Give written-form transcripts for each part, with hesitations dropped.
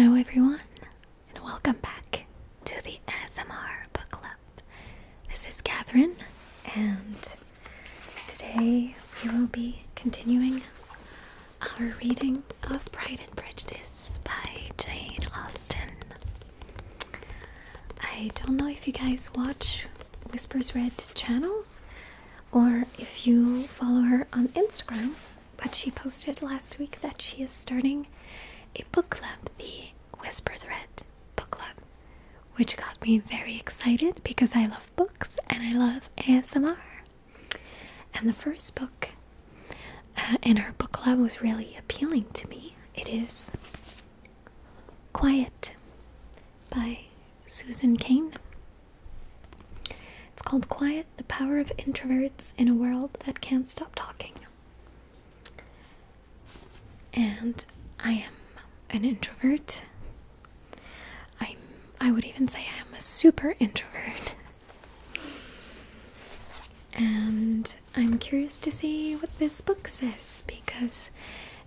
Hello everyone, and welcome back to the ASMR Book Club. This is Catherine, and today we will be continuing our reading of Pride and Prejudice by Jane Austen. I don't know if you guys watch Whispers Read channel, or if you follow her on Instagram, but she posted last week that she is starting a book club, the Whispers Read book club, which got me very excited because I love books and I love ASMR. And the first book in her book club was really appealing to me. It is Quiet by Susan Cain. It's called Quiet, the Power of Introverts in a World That Can't Stop Talking. And I am an introvert. I would even say I am a super introvert. And I'm curious to see what this book says, because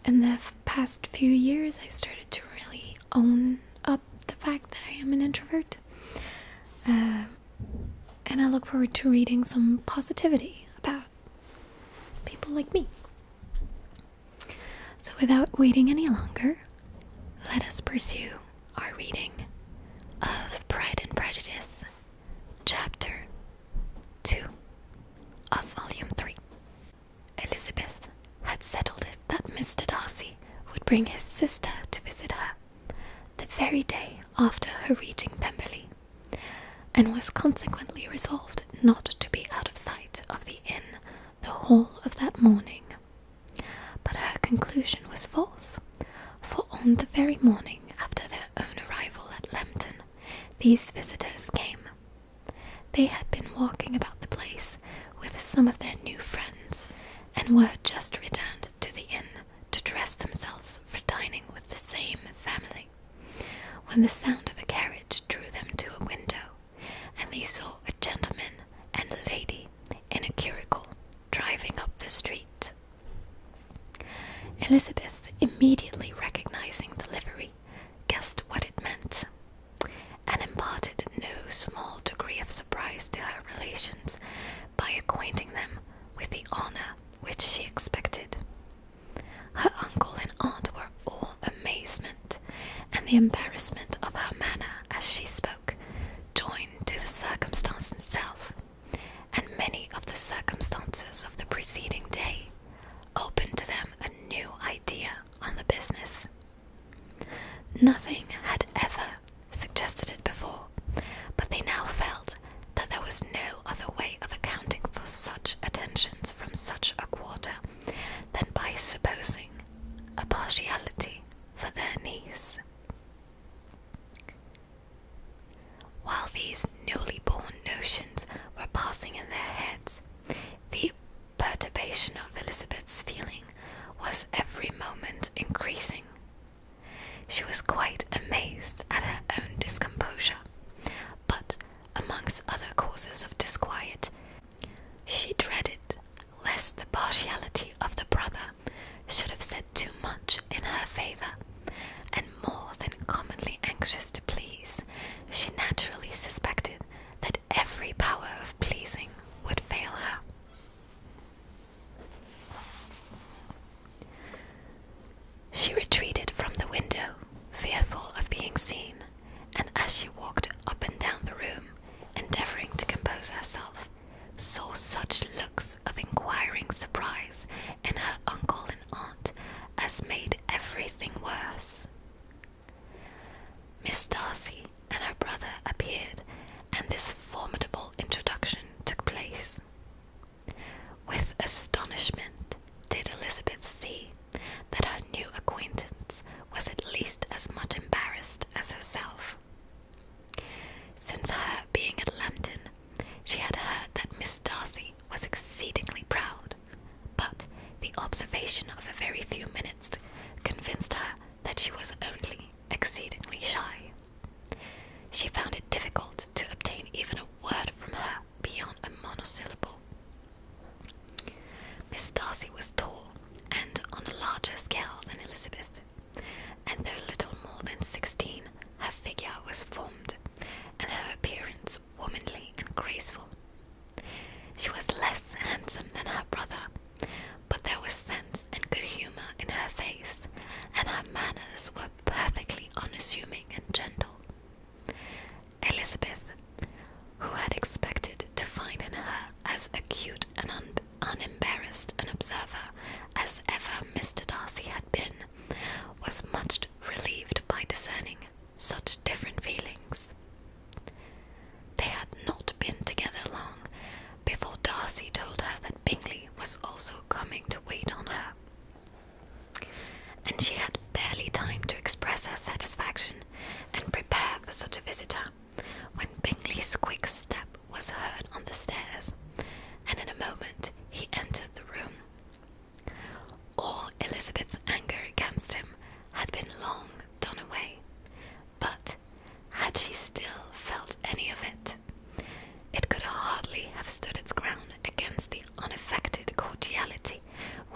in the past few years I've started to really own up the fact that I am an introvert. And I look forward to reading some positivity about people like me. So without waiting any longer, let us pursue our reading of Pride and Prejudice, Chapter 2 of Volume 3. Elizabeth had settled it that Mr Darcy would bring his sister to visit her the very day after her reaching Pemberley, and was consequently resolved not to be out of sight of the inn the whole of that morning. But her conclusion was false, for on the very morning after their own arrival at Lambton, these visitors came. They had been walking about the place with some of their new friends, and were just returned to the inn to dress themselves for dining with the same family, when the sound of a carriage drew them to a window, and they saw a gentleman and a lady in a curricle driving up the street. Elizabeth, immediately recognizing the livery, guessed what it meant, and imparted no small degree of surprise to her relations by acquainting them with the honor which she expected. Her uncle and aunt were all amazement, and the embarrassment of her manner as she spoke, joined to the circumstance itself, and many of the circumstances of the preceding day, opened to them a new idea on the business. Nothing had ever suggested it before, but they now felt that there was no other way of accounting for such attentions from such a quarter than by supposing a partiality for their niece. While these newly born notions were passing in their heads, the perturbation of Elizabeth's feeling was every moment increasing. She was quite amazed acute and unembarrassed an observer as ever Mr. Darcy had been, was much relieved by discerning such different feelings. They had not been together long before Darcy told her that Bingley was also coming to wait on her, and she had barely time to express her satisfaction and prepare for such a visitor when Bingley's quick step was heard on the stairs, and in a moment he entered the room. All Elizabeth's anger against him had been long done away, but had she still felt any of it, it could hardly have stood its ground against the unaffected cordiality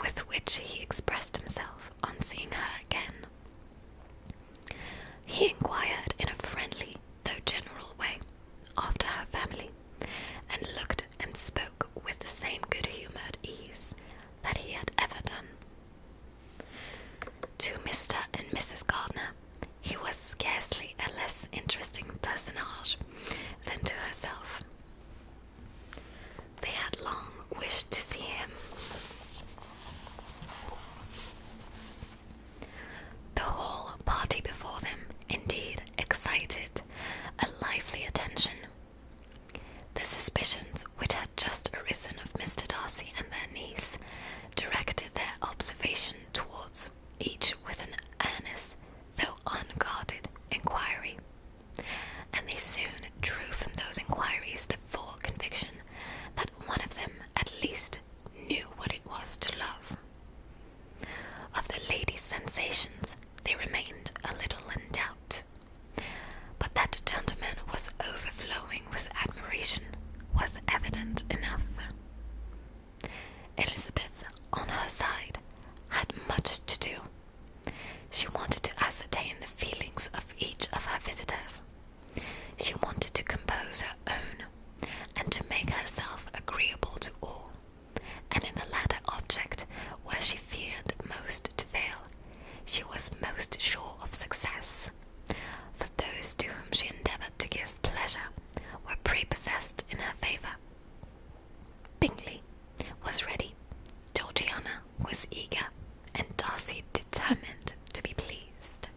with which he expressed himself on seeing her again. He inquired in a friendly, though general way, after her family, and looked and spoke with the same good-humoured ease that he had ever done. To Mr. and Mrs. Gardiner, he was scarcely a less interesting personage than to herself. They had long wished to see him. The whole party before them, indeed, excited a lively attention. The suspicions which had just arisen of Mr. Darcy and their niece directed their observation towards each with an earnest, though unguarded, inquiry, and they soon drew from those inquiries the full conviction that one of them at least knew what it was to love. Of the lady's sensations they remained a little in doubt, but that the gentleman was overflowing with admiration was evident enough. Elizabeth, on her side, had much to do. She wanted to ascertain the feelings of each of her visitors. She wanted to compose her own, and to make herself agreeable to all, and in the latter object, where she feared most to fail, she was most sure of success, for those to whom she endeavoured to give pleasure were prepossessed in her favour. Bingley was ready, Georgiana was eager, and Darcy determined to be pleased.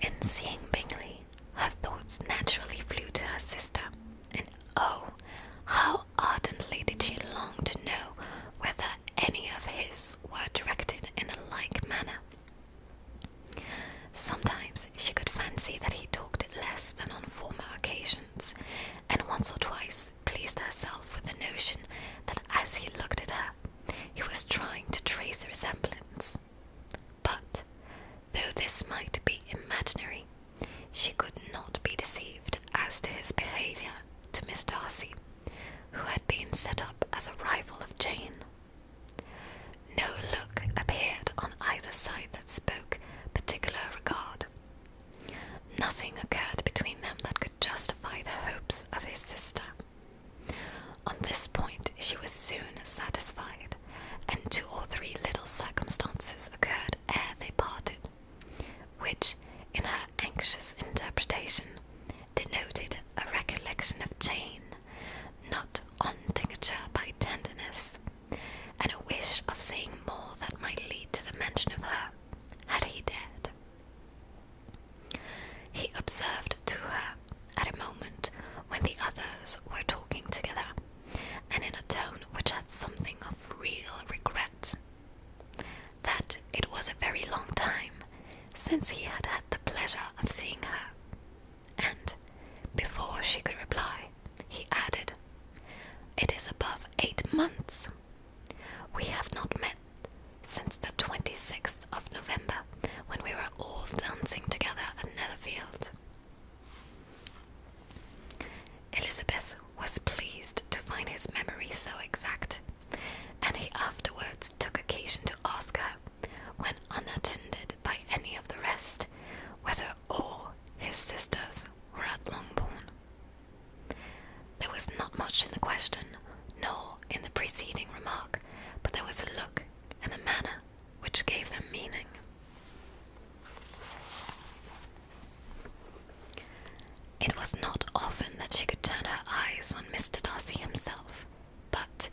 In seeing Bingley, her thoughts naturally flew to her sister, and oh, how ardently did she long to know whether any of his were directed in a like manner. Sometimes she could fancy that he talked less than on former occasions, and once or twice pleased herself with the notion that as he looked at her, he was trying to trace a resemblance. But, though this might be imaginary, she could not be deceived as to his behaviour to Miss Darcy, who had been set up as a rival of Jane. No look appeared on either side that spoke particular regard. Nothing occurred between them that could justify the hopes of his sister. On this point she was soon satisfied, and 2 or 3 little circumstances occurred ere they parted, which, in her anxious interpretation, denoted a recollection of Jane, not untincture by tenderness, and a wish of saying more that might lead to the mention of her, had he dared. He observed to her, at a moment when the others were talking together, and in a tone which had something of real regret, that it was a very long time since he had had the pleasure of seeing her, and, before she could reply, he added, "It is above 8 months. We have not met since the 26th of November, when we were all dancing together at Netherfield." Elizabeth was pleased to find his memory so exact, and he afterwards took occasion to ask her, when unattended by any of the rest, whether all his sisters were at Longbourn. There was not much in the question, nor in the preceding remark, but there was a look and a manner which gave them meaning. It was not often that she could turn her eyes on Mr. Darcy himself, but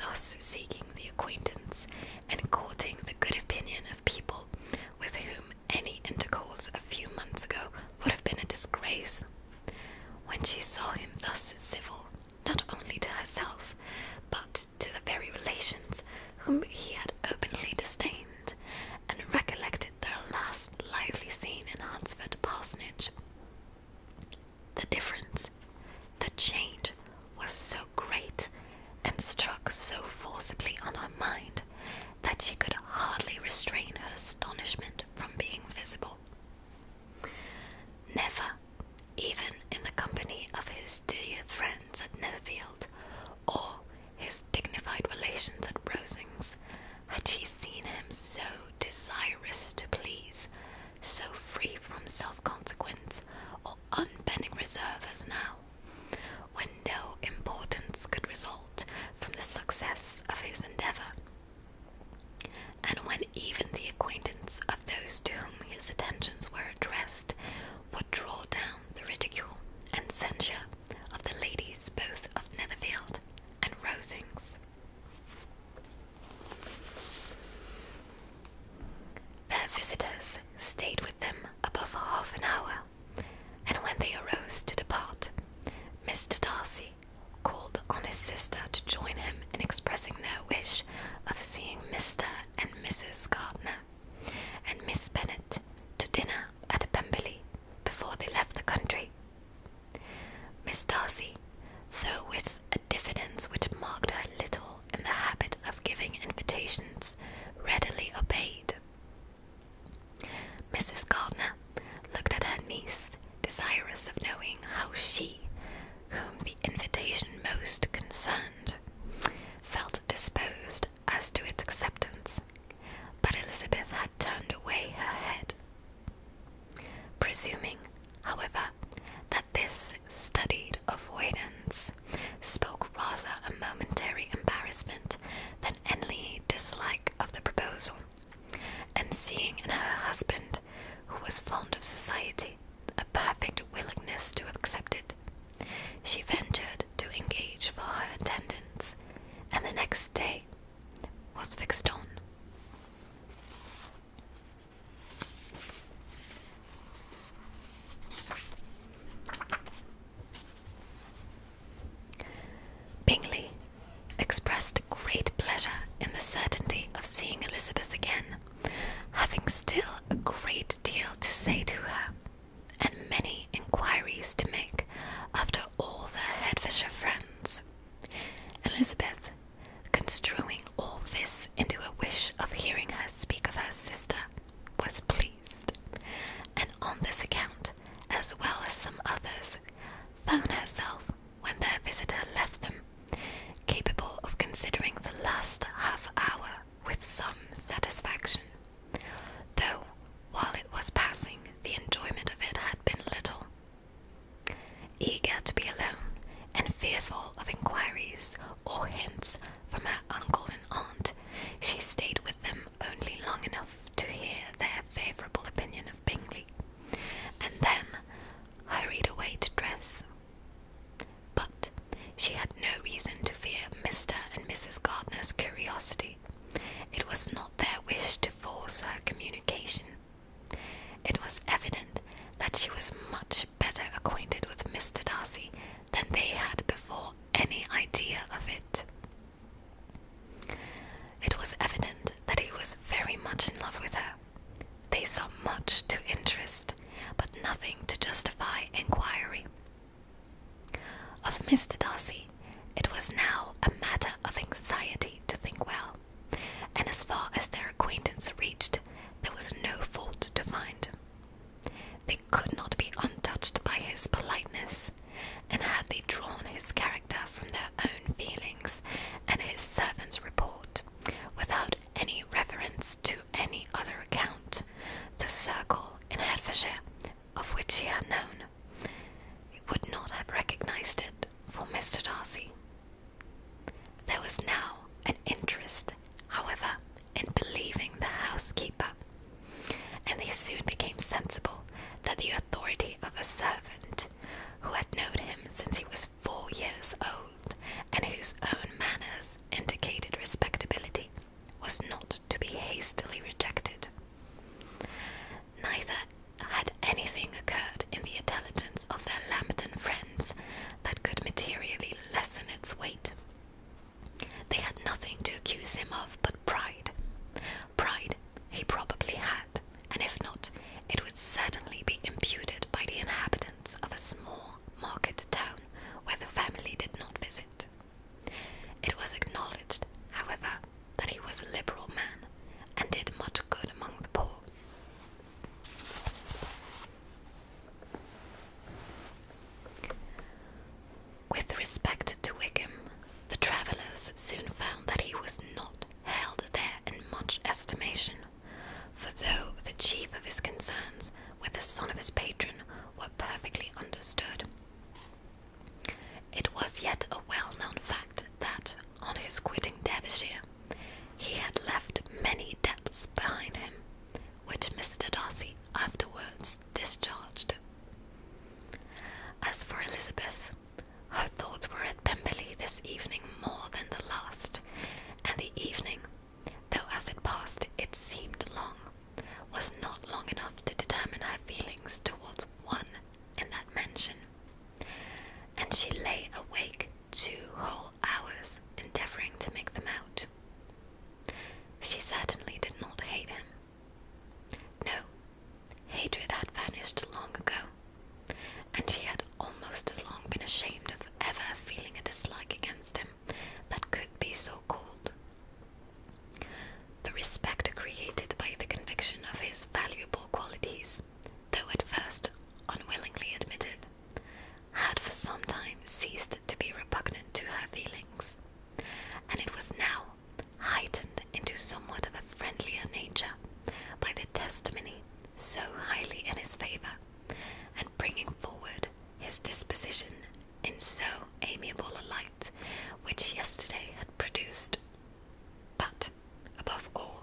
thus seeking the acquaintance and courting the good opinion of people with whom any intercourse a few months ago would have been a disgrace. When she saw him thus civil, not only to herself, but to the very relations whom he had openly disdained, and recollected their last lively scene in Hunsford Parsonage, the difference, the change, was so great, and struck so forcibly on her mind, that she could hardly restrain her astonishment from being visible. Never, even in the company of his dear friends at Netherfield, or his dignified relations at Rosings, had she seen him so desirous to please, so free from self-consequence or unbending reserve as now, when no importance could result from the success of his endeavour, and when even the acquaintance of those to whom his attentions were addressed would draw down the ridicule and censure of the ladies both of Netherfield and Rosings. Their visitors stayed with them above half an hour, and when they arose to depart, Mr Darcy called on his sister to join him in expressing their wish of seeing Mr and Mrs Gardiner and Miss Bennet to dinner at Pemberley before they left the country. Miss Darcy, though with a diffidence which marked her little in the habit of giving invitations, readily obeyed. Mrs Gardiner looked at her niece, desirous of knowing how she, whom the invitation most concerned, felt disposed as to its acceptance, but Elizabeth had turned away her head. Presuming, however, that this studied avoidance spoke rather a momentary embarrassment than any dislike of the proposal, and seeing in her husband, who was fond of society, a perfect willingness to accept it, she ventured to engage for her attendance, and the next day was fixed on. Bingley expressed great pleasure in the certainty of seeing Elizabeth again, having still a great deal to say to her, and many inquiries to make after all their Hertfordshire friends. Elizabeth, construing all this into a wish of hearing her speak of her sister, was pleased, and on this account, as well as some others, found herself, when their visitor left them, capable of considering the last half hour with some satisfaction, though, while it was passing, the enjoyment of it had been little. Eager to be alone, and fearful of inquiries or hints from her uncle and aunt, she nothing to accuse him of but pride. Pride he probably had, and if not, it would certainly be imputed by the inhabitants of a small market town where the family did not visit. It was acknowledged, however, that he was a liberal man, and did much good among the poor. With respect to Wickham, the travellers soon found that he was not held there in much estimation, for though the chief of his concerns with the son of his patron were perfectly understood, it was yet a well-known fact that, on his quitting Derbyshire, he had left many debts behind him, which Mr Darcy afterwards discharged. As for Elizabeth, her thoughts were at Pemberley this evening more than the last, and the evening, though as it passed it seemed long, was not long enough to determine her feelings towards one in that mansion, and she lay awake 2 whole hours endeavouring to make them out. She certainly did not hate him. No, hatred had vanished long ago, and she had almost as long been ashamed of ever feeling a dislike against him that could be so called. The respect created by the conviction of his valuable qualities, though at first unwillingly admitted, had for some time ceased to be repugnant to her feelings, and it was now heightened into somewhat of a friendlier nature by the testimony so highly in his favour, and bringing forward his disposition in so amiable a light, which yesterday had produced. But, above all,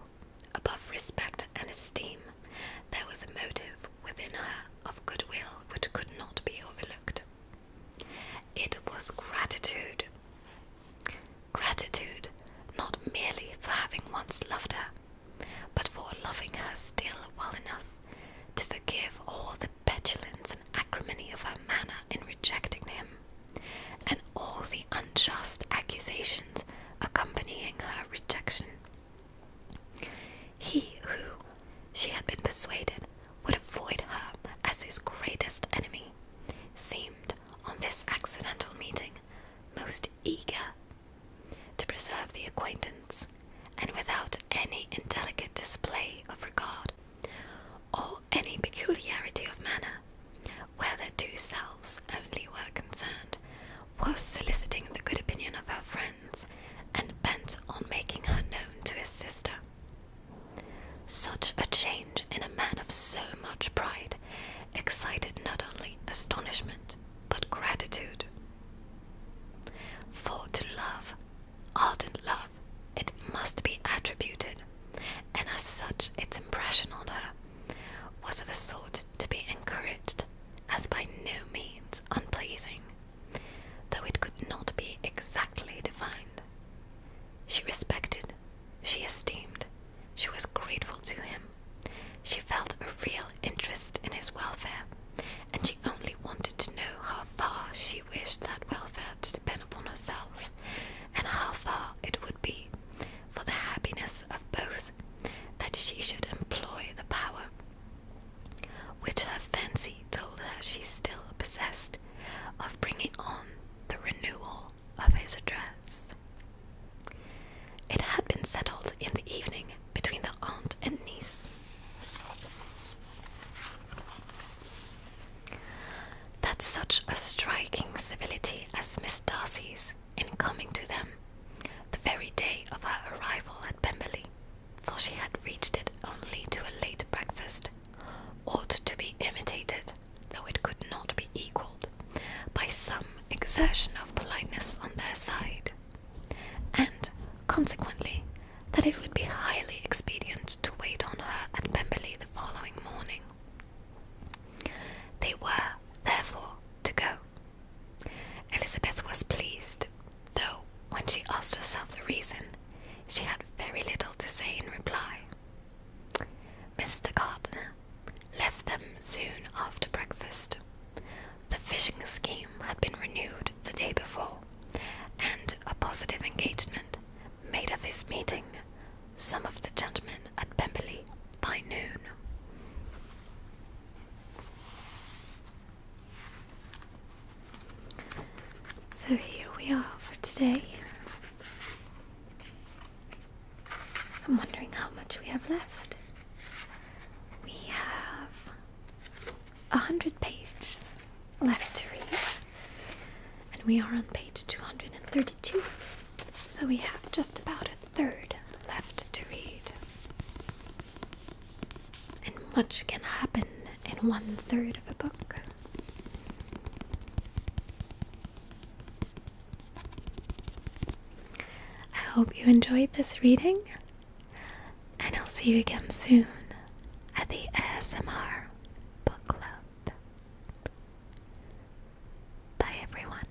above respect and esteem, there was a motive within her of goodwill which could not be overlooked. It was gratitude. Gratitude, not merely for having once loved her, but for loving her still well enough to forgive all the petulance and acrimony of her manner in rejecting him, and all the unjust accusations accompanying her rejection. He who, she had been persuaded, would avoid her as his greatest enemy, seemed, on this accidental meeting, most eager to preserve the acquaintance, and without any indelicate display of regard, or any peculiarity of manner, where their 2 selves only were concerned, was soliciting the good opinion of her friends, and bent on making her known to his sister. Such a change in a man of so much pride excited not only astonishment, but gratitude. For to love, ardent love, it must be attributed, and as such its impression on her was of a sort to be encouraged, as by no means unpleasing, though it could not be exactly defined. She respected, she esteemed, she was grateful to him, she felt a real interest in his welfare, and she only wanted to know how far she wished that welfare to depend upon herself, and how far it would be, for the happiness of both, that she should employ the power which her fancy told her she still possessed, of bringing on the renewal of his address. It had been settled in the evening between the aunt and niece that such a striking civility as Miss Darcy's in coming to them the very day of her arrival at Pemberley, for she had reached it only to a late breakfast, ought to be imitated, though it could not be equalled, by some exertion of politeness on their side, and, consequently, that it would be highly expedient to wait on her at Pemberley the following morning. They were, therefore, to go. Elizabeth was pleased, though, when she asked herself the reason, she had very little to say in reply. Mr. Gardiner left them soon after breakfast. The fishing scheme had been renewed the day before, and a positive engagement made of his I'm wondering how much we have left. We have 100 pages left to read, and we are on page 232, so we have just about a third left to read. And much can happen in 1/3 of a book. I hope you enjoyed this reading, and I'll see you again soon at the ASMR Book Club. Bye everyone.